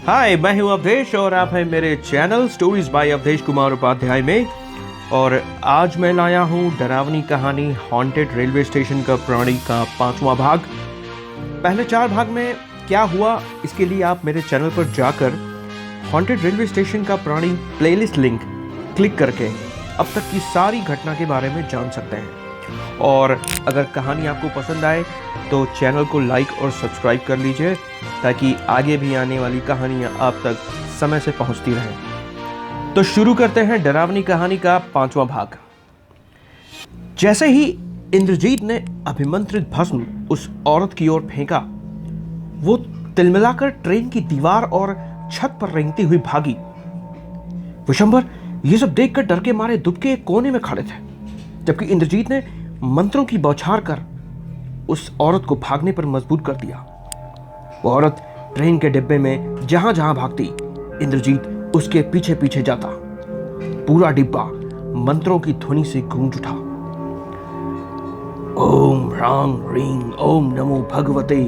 हाय, मैं हूं अवधेश और आप हैं मेरे channel stories by Awadhesh Kumar Upadhyay में। और आज मैं लाया हूं डरावनी कहानी हॉन्टेड रेलवे स्टेशन का प्राणी का 5वां भाग। पहले 4 भाग में क्या हुआ, इसके लिए आप मेरे चैनल पर जाकर हॉन्टेड रेलवे स्टेशन का प्राणी प्लेलिस्ट लिंक क्लिक करके अब तक की सारी घटना के बारे में जान सकते हैं। और अगर कहानी आपको पसंद आए तो चैनल को लाइक और सब्सक्राइब कर लीजिए ताकि आगे भी आने वाली कहानियां आप तक समय से पहुंचती रहें। तो शुरू करते हैं डरावनी कहानी का 5वां भाग। जैसे ही इंद्रजीत ने अभिमंत्रित भस्म उस औरत की ओर फेंका, वो तिलमिलाकर ट्रेन की दीवार और छत पर रेंगती हुई भागी। विशंबर ये सब देखकर डर के मारे दुबके एक कोने में खड़े थे, जबकि इंद्रजीत ने मंत्रों की बौछार कर उस औरत को भागने पर मजबूर कर दिया। वो औरत ट्रेन के डिब्बे में जहां जहां भागती, इंद्रजीत उसके पीछे पीछे जाता। पूरा डिब्बा मंत्रों की ध्वनि से गूंज उठा। ओम ह्रां ह्रीं ओम नमो भगवते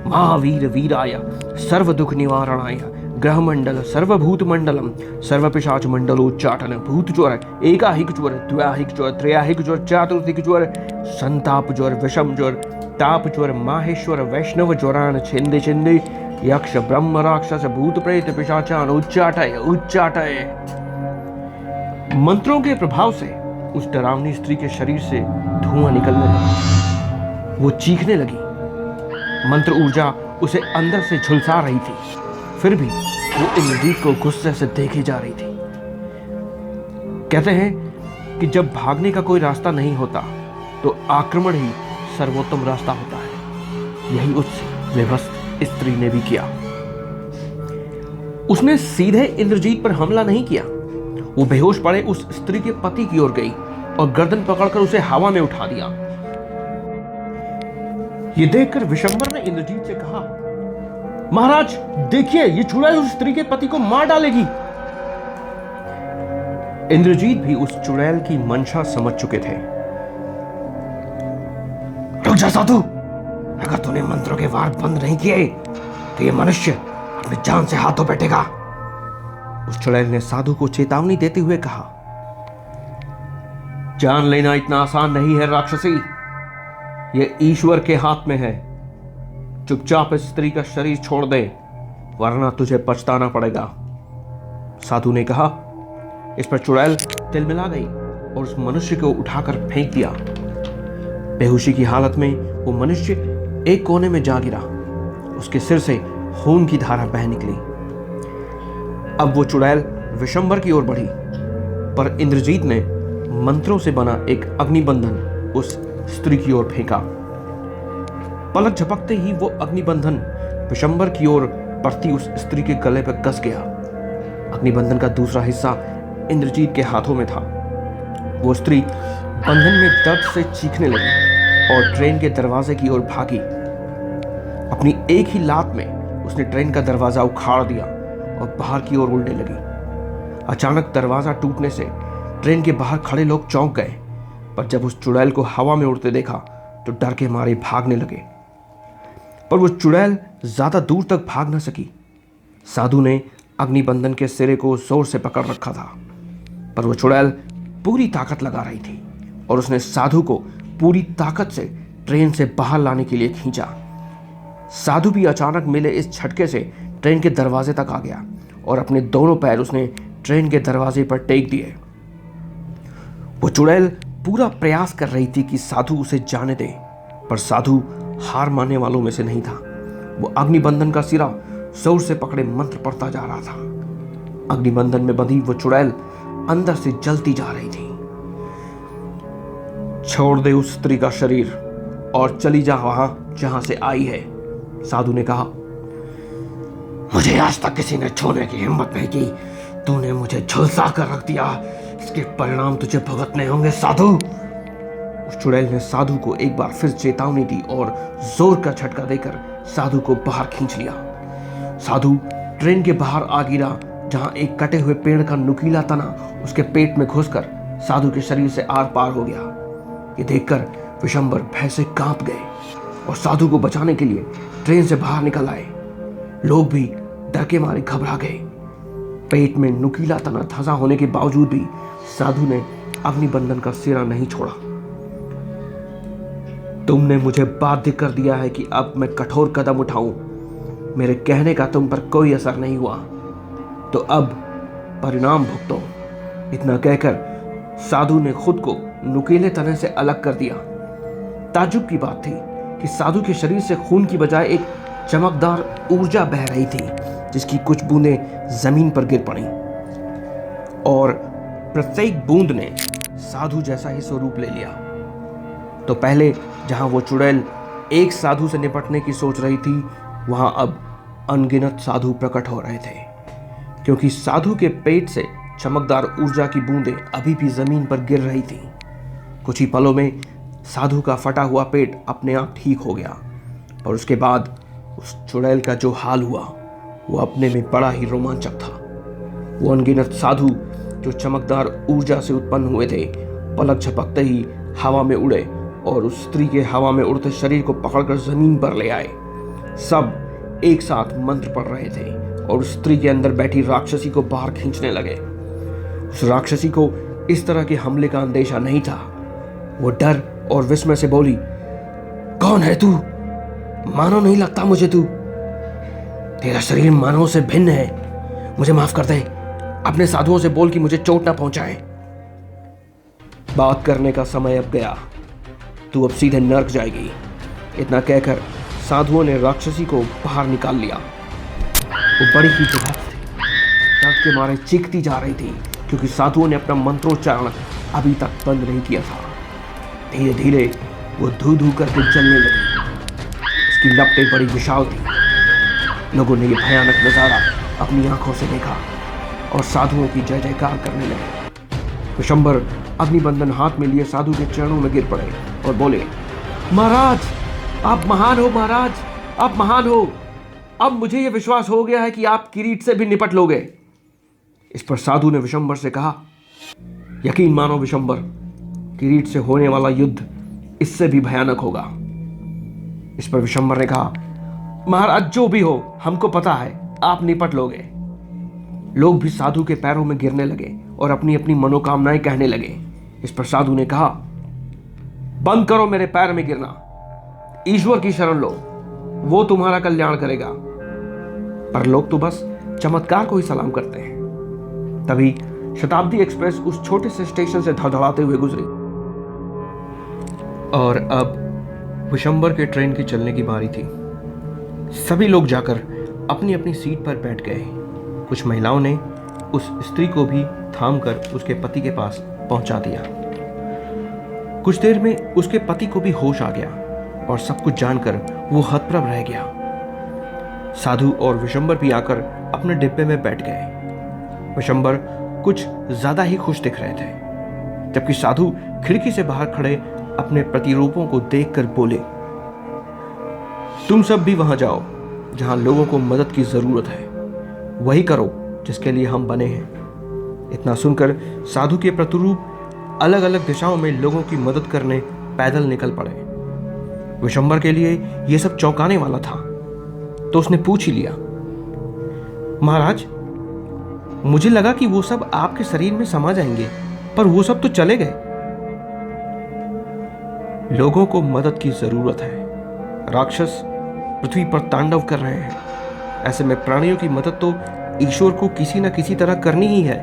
महावीर वीराय सर्व दुख निवारणाय ग्रहमंडल सर्वभूत मंडलम सर्वपिशाच मंडलोच्चाटन भूत ज्वर एकाहिक ज्वर द्व्याहिक ज्वर त्रयाहिक ज्वर चातुर्थिक ज्वर संताप ज्वर विषम ज्वर ताप ज्वर माहेश्वर वैष्णव ज्वरान छिंदे छिंदे यक्ष ब्रह्म राक्षस भूत प्रेत पिशाचान उच्चाटय उच्चाटय। मंत्रों के प्रभाव से उस डरावनी स्त्री के शरीर से धुआं निकलने लगा। वो चीखने लगी। मंत्र ऊर्जा उसे अंदर से झुलसा रही थी, फिर भी वो इंद्रजीत को गुस्से से देखे जा रही थी। कहते हैं कि जब भागने का कोई रास्ता नहीं होता तो आक्रमण ही सर्वोत्तम रास्ता होता है। यही उस विभत्स स्त्री ने भी किया। उसने सीधे इंद्रजीत पर हमला नहीं किया। वो बेहोश पड़े उस स्त्री के पति की ओर गई और गर्दन पकड़कर उसे हवा में उठा दिया। ये देखकर विशंबर ने इंद्रजीत से कहा, महाराज देखिए, ये चुड़ैल उस स्त्री के पति को मार डालेगी। इंद्रजीत भी उस चुड़ैल की मंशा समझ चुके थे। रुक जा साधु, अगर तूने मंत्रों के वार बंद नहीं किए तो ये मनुष्य अपनी जान से हाथों बैठेगा। उस चुड़ैल ने साधु को चेतावनी देते हुए कहा, जान लेना इतना आसान नहीं है राक्षसी, ये ईश्वर के हाथ में है। चुपचाप इस स्त्री का शरीर छोड़ दे, वरना तुझे पछताना पड़ेगा। साधु ने कहा। इस पर चुड़ैल तिलमिला गई और उस मनुष्य को उठाकर फेंक दिया। बेहोशी की हालत में वो मनुष्य एक कोने में जा गिरा। उसके सिर से खून की धारा बह निकली। अब वो चुड़ैल विशंबर की ओर बढ़ी, पर इंद्रजीत ने मंत्रों से बना एक अग्निबंधन उस स्त्री की ओर फेंका। पलक झपकते ही वो अग्निबंधन विशंबर की ओर बढ़ती उस स्त्री के गले पर कस गया। अग्निबंधन का दूसरा हिस्सा इंद्रजीत के हाथों में था। वो स्त्री बंधन में दर्द से चीखने लगी और ट्रेन के दरवाजे की ओर भागी। अपनी एक ही लात में उसने ट्रेन का दरवाजा उखाड़ दिया और बाहर की ओर उड़ने लगी। अचानक दरवाजा टूटने से ट्रेन के बाहर खड़े लोग चौंक गए, पर जब उस चुड़ैल को हवा में उड़ते देखा तो डर के मारे भागने लगे। पर वो चुड़ैल ज्यादा दूर तक भाग न सकी। साधु ने अग्निबंधन के सिरे को जोर से पकड़ रखा था, पर वो चुड़ैल पूरी ताकत लगा रही थी और उसने साधु को पूरी ताकत से ट्रेन से बाहर लाने के लिए खींचा। साधु भी अचानक मिले इस झटके से ट्रेन के दरवाजे तक आ गया और अपने दोनों पैर उसने ट्रेन के दरवाजे पर टेक दिए। वो चुड़ैल पूरा प्रयास कर रही थी कि साधु उसे जाने दे, पर साधु हार मानने वालों में से नहीं था। वो अग्निबंधन का सिरा जोर से पकड़े मंत्र पढ़ता जा रहा था। अग्निबंधन में बंधी वो चुड़ैल अंदर से जलती जा रही थी। छोड़ दे उस स्त्री का शरीर और चली जा वहां जहां से आई है, साधु ने कहा। मुझे आज तक किसी ने छूने की हिम्मत नहीं की। तूने मुझे झुलसा कर रख दिया, इसके परिणाम तुझे भुगतने होंगे साधु। उस चुड़ैल ने साधु को एक बार फिर चेतावनी दी और जोर का झटका देकर साधु को बाहर खींच लिया। साधु ट्रेन के बाहर आ गिरा, जहां एक कटे हुए पेड़ का नुकीला तना उसके पेट में घुसकर साधु के शरीर से आर पार हो गया। ये देखकर विशंबर भय से कांप गए और साधु को बचाने के लिए ट्रेन से बाहर निकल आए। लोग भी डर के मारे घबरा गए। पेट में नुकीला तना धंसा होने के बावजूद भी साधु ने अग्निबंधन का सिरा नहीं छोड़ा। तुमने मुझे बाध्य कर दिया है कि अब मैं कठोर कदम उठाऊं। मेरे कहने का तुम पर कोई असर नहीं हुआ, तो अब परिणाम भुगतो। इतना कहकर साधु ने खुद को नुकीले तने से अलग कर दिया। ताज्जुब की बात थी कि साधु के शरीर से खून की बजाय एक चमकदार ऊर्जा बह रही थी, जिसकी कुछ बूंदें जमीन पर गिर पड़ी और प्रत्येक बूंद ने साधु जैसा ही स्वरूप ले लिया। तो पहले जहां वो चुड़ैल एक साधु से निपटने की सोच रही थी, वहां अब अनगिनत साधु प्रकट हो रहे थे, क्योंकि साधु के पेट से चमकदार ऊर्जा की बूंदें अभी भी जमीन पर गिर रही थीं। कुछ ही पलों में साधु का फटा हुआ पेट अपने आप ठीक हो गया, और उसके बाद उस चुड़ैल का जो हाल हुआ वो अपने में बड़ा ही रोमांचक था। वो अनगिनत साधु जो चमकदार ऊर्जा से उत्पन्न हुए थे, पलक झपकते ही हवा में उड़े और उस स्त्री के हवा में उड़ते शरीर को पकड़कर जमीन पर ले आए। सब एक साथ मंत्र पढ़ रहे थे और उस स्त्री के अंदर बैठी राक्षसी को बाहर खींचने लगे। उस राक्षसी को इस तरह के हमले का अंदेशा नहीं था। वो डर और विस्मय से बोली, कौन है तू? मानव नहीं लगता मुझे तू। तेरा शरीर मानव से भिन्न है। मुझे माफ कर दे। अपने साधुओं से बोल कि मुझे चोट ना पहुंचाए। बात करने का समय अब गया। तू अब सीधे नर्क जाएगी। इतना कहकर साधुओं ने राक्षसी को बाहर निकाल लिया। वो बड़ी ही बेहद थी, दर्द के मारे चीखती जा रही थी, क्योंकि साधुओं ने अपना मंत्रोच्चारण अभी तक बंद नहीं किया था। धीरे धीरे वो धू धू करके जलने लगी। उसकी लपटें बड़ी विशाल थी। लोगों ने ये भयानक नजारा अपनी आंखों से देखा और साधुओं की जय जयकार करने लगे। विशंबर अग्निबंधन हाथ में लिए साधु के चरणों में गिर पड़े और बोले, महाराज आप महान हो। महाराज आप महान हो। अब मुझे यह विश्वास हो गया है कि आप किरीट से भी निपट लोगे। इस पर साधु ने विशंबर से कहा, यकीन मानो विशंबर, किरीट से होने वाला युद्ध इससे भी भयानक होगा। इस पर विशंबर ने कहा, महाराज जो भी हो, हमको पता है आप निपट लोगे। लोग भी साधु के पैरों में गिरने लगे और अपनी अपनी मनोकामनाएं कहने लगे। इस पर साधु ने कहा, बंद करो मेरे पैर में गिरना। ईश्वर की शरण लो, वो तुम्हारा कल्याण करेगा। पर लोग तो बस चमत्कार को ही सलाम करते हैं। तभी शताब्दी एक्सप्रेस उस छोटे से स्टेशन से धड़धड़ाते हुए गुजरी और अब विशंबर के ट्रेन की चलने की बारी थी। सभी लोग जाकर अपनी अपनी सीट पर बैठ गए। कुछ महिलाओं ने उस स्त्री को भी थामकर उसके पति के पास पहुंचा दिया। कुछ देर में उसके पति को भी होश आ गया और सब कुछ जानकर वो हतप्रभ रह गया। साधु और विशंबर भी आकर अपने डिब्बे में बैठ गए। विशंबर कुछ ज्यादा ही खुश दिख रहे थे, जबकि साधु खिड़की से बाहर खड़े अपने प्रतिरूपों को देखकर बोले, तुम सब भी वहां जाओ जहां लोगों को मदद की जरूरत है। वही करो जिसके लिए हम बने हैं। इतना सुनकर साधु के प्रतिरूप अलग अलग दिशाओं में लोगों की मदद करने पैदल निकल पड़े। विशंबर के लिए यह सब चौंकाने वाला था, तो उसने पूछ ही लिया, महाराज मुझे लगा कि वो सब आपके शरीर में समा जाएंगे, पर वो सब तो चले गए। लोगों को मदद की जरूरत है। राक्षस पृथ्वी पर तांडव कर रहे हैं। ऐसे में प्राणियों की मदद तो ईश्वर को किसी न किसी तरह करनी ही है।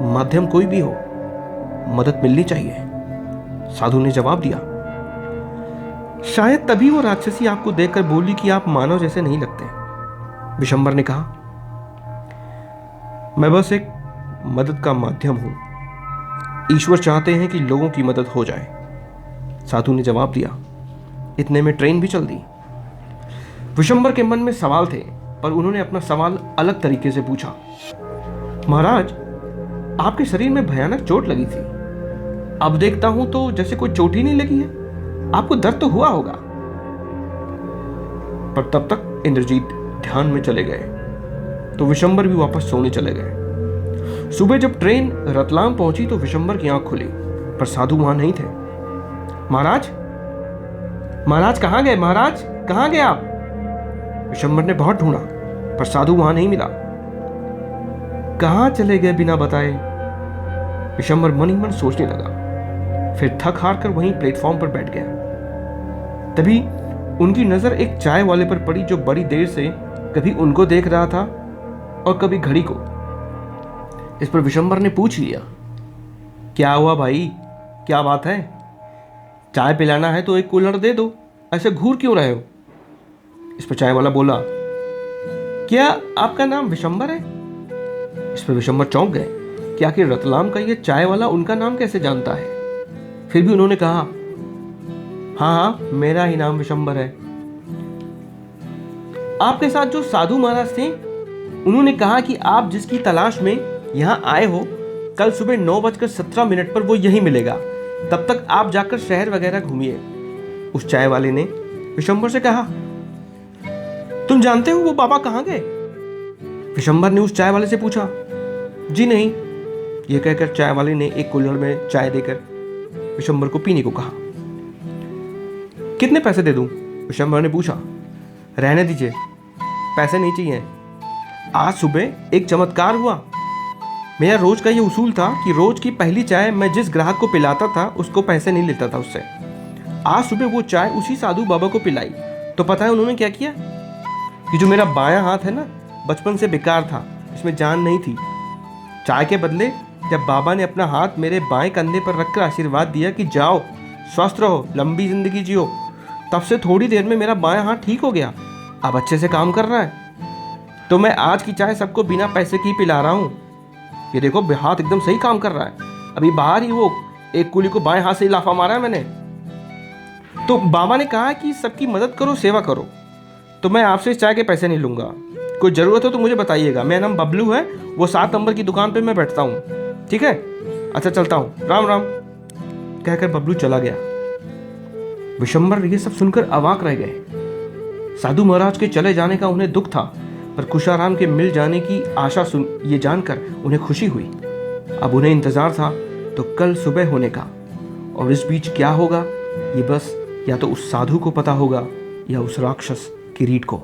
माध्यम कोई भी हो, मदद मिलनी चाहिए। साधु ने जवाब दिया, शायद तभी वो राक्षसी आपको देखकर बोली कि आप मानव जैसे नहीं लगते। विशंबर ने कहा, मैं बस एक मदद का माध्यम हूं। ईश्वर चाहते हैं कि लोगों की मदद हो जाए। साधु ने जवाब दिया। इतने में ट्रेन भी चल दी। विशंबर के मन में सवाल थे, पर उन्होंने अपना सवाल अलग तरीके से पूछा, महाराज आपके शरीर में भयानक चोट लगी थी। अब देखता हूं तो जैसे कोई चोट ही नहीं लगी है। आपको दर्द तो हुआ होगा। पर तब तक इंद्रजीत ध्यान में चले गए, तो विशंबर भी वापस सोने चले गए। सुबह जब ट्रेन रतलाम पहुंची तो विशंबर की आंख खुली, पर साधु वहां नहीं थे। महाराज महाराज कहां गए? महाराज कहां गए आप? विशंबर ने बहुत ढूंढा, पर साधु वहां नहीं मिला। कहां चले गए बिना बताए? विशंबर मन ही मन सोचने लगा। फिर थक हार कर वहीं प्लेटफॉर्म पर बैठ गया। तभी उनकी नजर एक चाय वाले पर पड़ी, जो बड़ी देर से कभी उनको देख रहा था और कभी घड़ी को। इस पर विशंबर ने पूछ लिया, क्या हुआ भाई, क्या बात है? चाय पिलाना है तो एक कुल्हड़ दे दो, ऐसे घूर क्यों रहे हो? इस पर चाय वाला बोला, क्या आपका नाम विशंबर है? इस पर विशंबर चौंक गए कि आखिर रतलाम का ये चाय वाला उनका नाम कैसे जानता है। फिर भी उन्होंने कहा, हाँ हाँ, मेरा ही नाम विशंबर है। आपके साथ जो साधु महाराज थे, उन्होंने कहा कि आप जिसकी तलाश में यहाँ आए हो, कल सुबह 9:17 पर वो यहीं मिलेगा। तब तक आप जाकर शहर वगैरह घूमिए। उस चाय वाले ने विशंबर से कहा, तुम जानते हो वो बाबा कहाँ गए? विशंबर ने उस चाय वाले से पूछा, जी नहीं। यह कहकर चाय वाले ने एक कुल्हड़ में चाय देकर विशंबर को पीने को कहा। कितने पैसे दे दूं? विशंबर ने पूछा। रहने दीजिए, पैसे नहीं चाहिए। आज सुबह एक चमत्कार हुआ। मेरा रोज का ये उसूल था कि रोज की पहली चाय मैं जिस ग्राहक को पिलाता था उसको पैसे नहीं लेता था उससे। आज सुबह वो चाय उसी साधु बाबा को पिलाई तो पता है उन्होंने क्या किया? कि जो मेरा बायां हाथ है ना, बचपन से बेकार था, इसमें जान नहीं थी। चाय के बदले जब बाबा ने अपना हाथ मेरे बाएं कंधे पर रखकर आशीर्वाद दिया कि जाओ, स्वस्थ रहो, लंबी जिंदगी जियो, तब से थोड़ी देर में मेरा बायां हाथ ठीक हो गया, अब अच्छे से काम कर रहा है। तो मैं आज की चाय सबको बिना पैसे की पिला रहा हूँ। ये देखो, हाथ एकदम सही काम कर रहा है। अभी बाहर ही वो एक कुली को बाएं हाथ से लाफा मारा है मैंने। तो बाबा ने कहा कि सबकी मदद करो, सेवा करो, तो मैं आपसे इस चाय के पैसे नहीं लूंगा। कोई ज़रूरत हो तो मुझे बताइएगा। मेरा नाम बबलू है, वो 7 नंबर की दुकान पे मैं बैठता हूँ। ठीक है, अच्छा चलता हूँ, राम राम। कहकर बबलू चला गया। विशंबर ये सब सुनकर अवाक रह गए। साधु महाराज के चले जाने का उन्हें दुख था, पर खुशाराम के मिल जाने की आशा ये जानकर उन्हें खुशी हुई। अब उन्हें इंतजार था तो कल सुबह होने का, और इस बीच क्या होगा ये बस या तो उस साधु को पता होगा या उस राक्षस किरीट को।